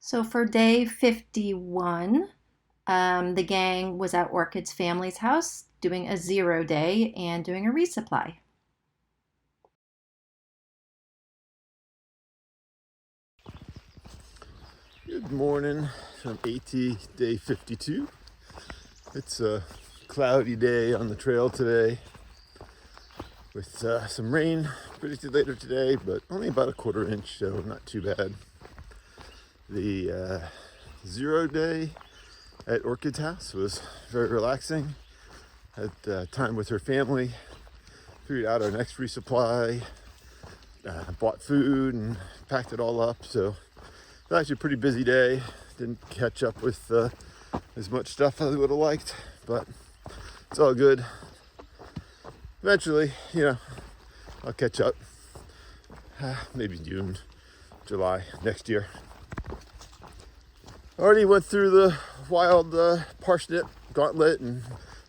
So for day 51, the gang was at Orchid's family's house doing a 0 day and doing a resupply. Good morning from AT day 52. It's a cloudy day on the trail today with some rain predicted later today, but only about a quarter inch, so not too bad. The 0 day at Orchid's house was very relaxing. Had time with her family, figured out our next resupply, bought food and packed it all up, so it was actually a pretty busy day. Didn't catch up with as much stuff as I would have liked, but it's all good. Eventually, I'll catch up. Maybe June, July next year. Already went through the wild parsnip gauntlet and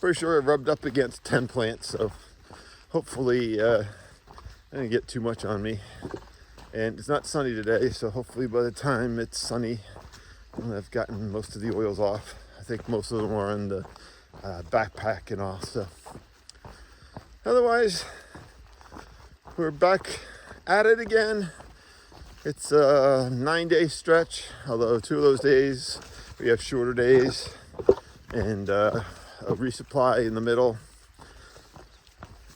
pretty sure I rubbed up against 10 plants, so hopefully I didn't get too much on me. And it's not sunny today, so hopefully by the time it's sunny, I've gotten most of the oils off. I think most of them are in the backpack and all, so. Otherwise, we're back at it again. It's a 9-day stretch, although 2 of those days we have shorter days and a resupply in the middle.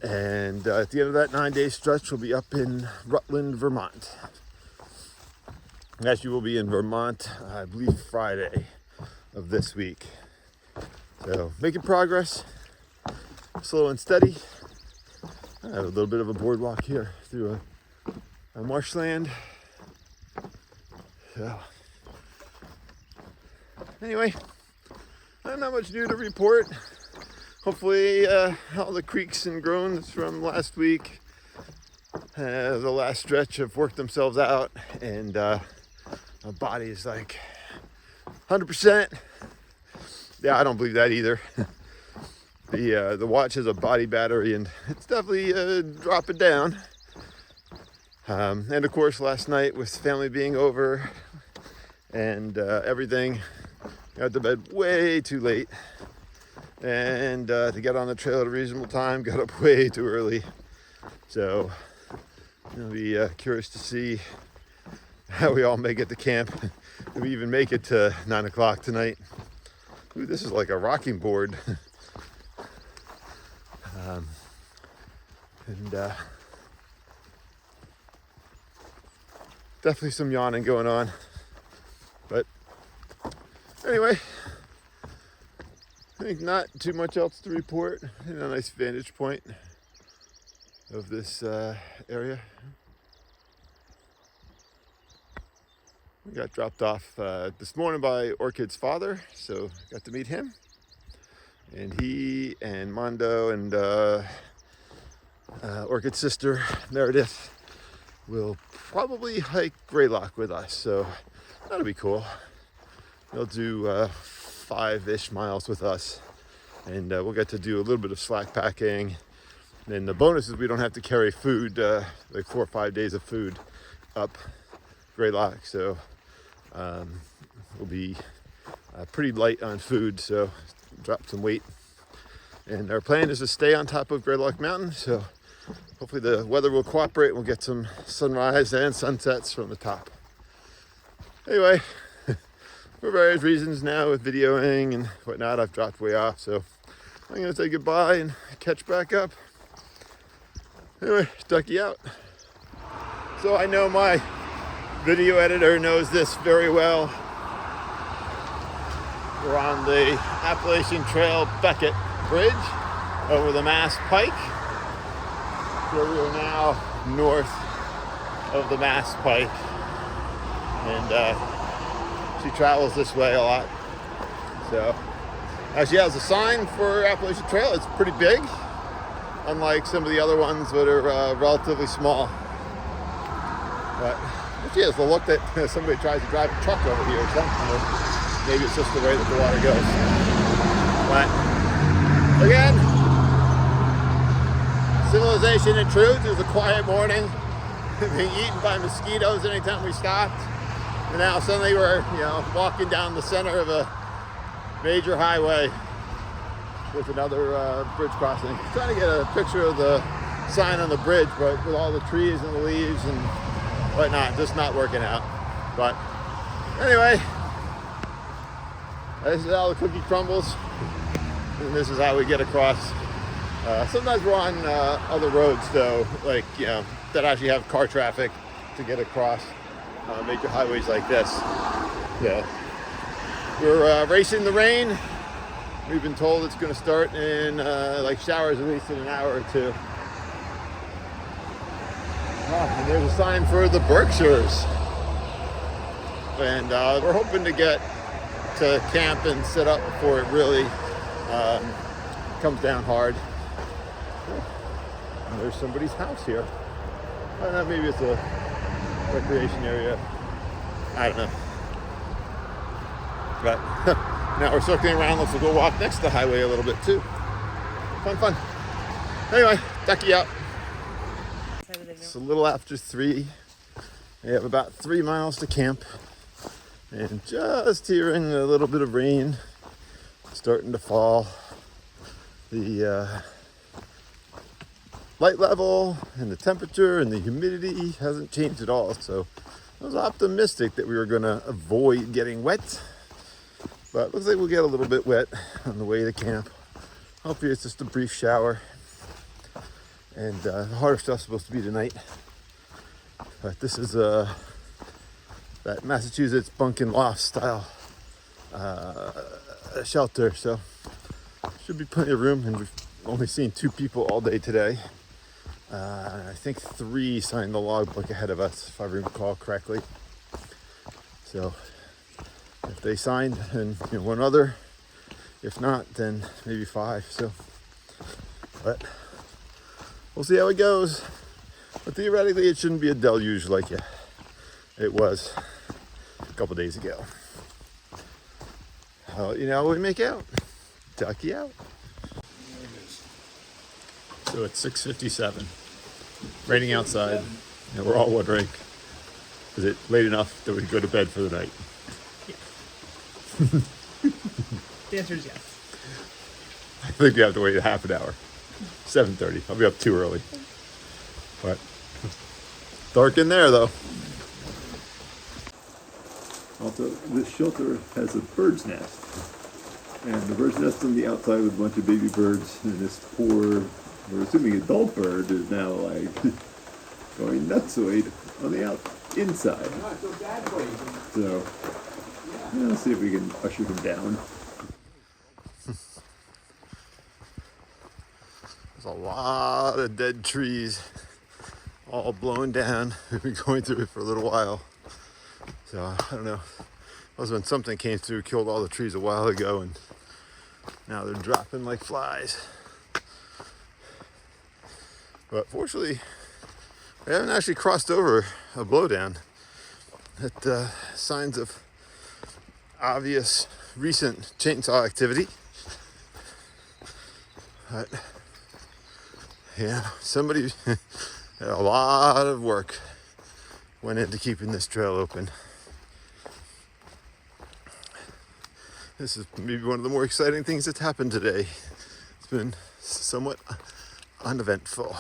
And at the end of that 9-day stretch, we'll be up in Rutland, Vermont. Actually, we'll be in Vermont, I believe, Friday of this week. So, making progress, slow and steady. I have a little bit of a boardwalk here through a marshland. So, anyway, not much new to report. Hopefully all the creeks and groans from last week, the last stretch, have worked themselves out, and my body is like 100%. Yeah, I don't believe that either. The watch has a body battery, and it's definitely dropping down. And of course, last night with family being over and everything, got to bed way too late. And to get on the trail at a reasonable time, got up way too early. So I'll be curious to see how we all make it to camp. If we even make it to 9 o'clock tonight. Ooh, this is like a rocking board. Definitely some yawning going on. But anyway, I think not too much else to report. And a nice vantage point of this area. We got dropped off this morning by Orchid's father, so got to meet him. And he and Mondo and Orchid's sister Meredith will probably hike Greylock with us, so that'll be cool. They'll do 5-ish miles with us, and we'll get to do a little bit of slack packing. And the bonus is we don't have to carry food, like 4 or 5 days of food up Greylock, so we'll be pretty light on food, so drop some weight. And our plan is to stay on top of Greylock Mountain, so hopefully the weather will cooperate and we'll get some sunrise and sunsets from the top. Anyway, for various reasons now with videoing and whatnot, I've dropped way off, so I'm going to say goodbye and catch back up. Anyway, Ducky out. So I know my video editor knows this very well. We're on the Appalachian Trail Beckett Bridge over the Mass Pike, where we are now north of the Mass Pike. And she travels this way a lot. So she has a sign for Appalachian Trail. It's pretty big, unlike some of the other ones that are relatively small. But she has the look that somebody tries to drive a truck over here or something. Or maybe it's just the way that the water goes. But again, civilization and truth. It was a quiet morning. Being eaten by mosquitoes anytime we stopped. And now suddenly we're, walking down the center of a major highway with another bridge crossing. Trying to get a picture of the sign on the bridge, but with all the trees and the leaves and whatnot, just not working out. But anyway, this is how the cookie crumbles, and this is how we get across. Sometimes we're on other roads, though, like, that actually have car traffic to get across major highways like this. Yeah, we're racing the rain. We've been told it's going to start in like showers at least in an hour or two. And there's a sign for the Berkshires. And we're hoping to get to camp and set up before it really comes down hard. And there's somebody's house here. I don't know, maybe it's a recreation area. I don't know. But now we're circling around. Let's go walk next to the highway a little bit too. Fun. Anyway, ducky out. It's a little after 3. We have about 3 miles to camp. And just hearing a little bit of rain starting to fall. The light level and the temperature and the humidity hasn't changed at all. So I was optimistic that we were going to avoid getting wet. But looks like we'll get a little bit wet on the way to camp. Hopefully it's just a brief shower. And the harder stuff's supposed to be tonight. But this is that Massachusetts bunk and loft style shelter. So should be plenty of room. And we've only seen 2 people all day today. I think 3 signed the logbook ahead of us, if I recall correctly. So if they signed, then one other. If not, then maybe 5. So, but we'll see how it goes. But theoretically, it shouldn't be a deluge like it was a couple days ago. I'll let you know when we make out. Ducky out. So it's 6:57. Raining outside, and we're all wondering, is it late enough that we can go to bed for the night? The answer is yes. I think we have to wait a half an hour. 7:30. I'll be up too early. But dark in there, though. Also, this shelter has a bird's nest. And the bird's nest on the outside with a bunch of baby birds. And this poor, we're assuming adult bird, is now like going nutsoid on the inside. So, let's see if we can usher him down. There's a lot of dead trees all blown down. We've been going through it for a little while. So I don't know. It was when something came through, killed all the trees a while ago, and now they're dropping like flies. But fortunately, we haven't actually crossed over a blowdown. That signs of obvious recent chainsaw activity. But yeah, somebody, a lot of work went into keeping this trail open. This is maybe one of the more exciting things that's happened today. It's been somewhat uneventful.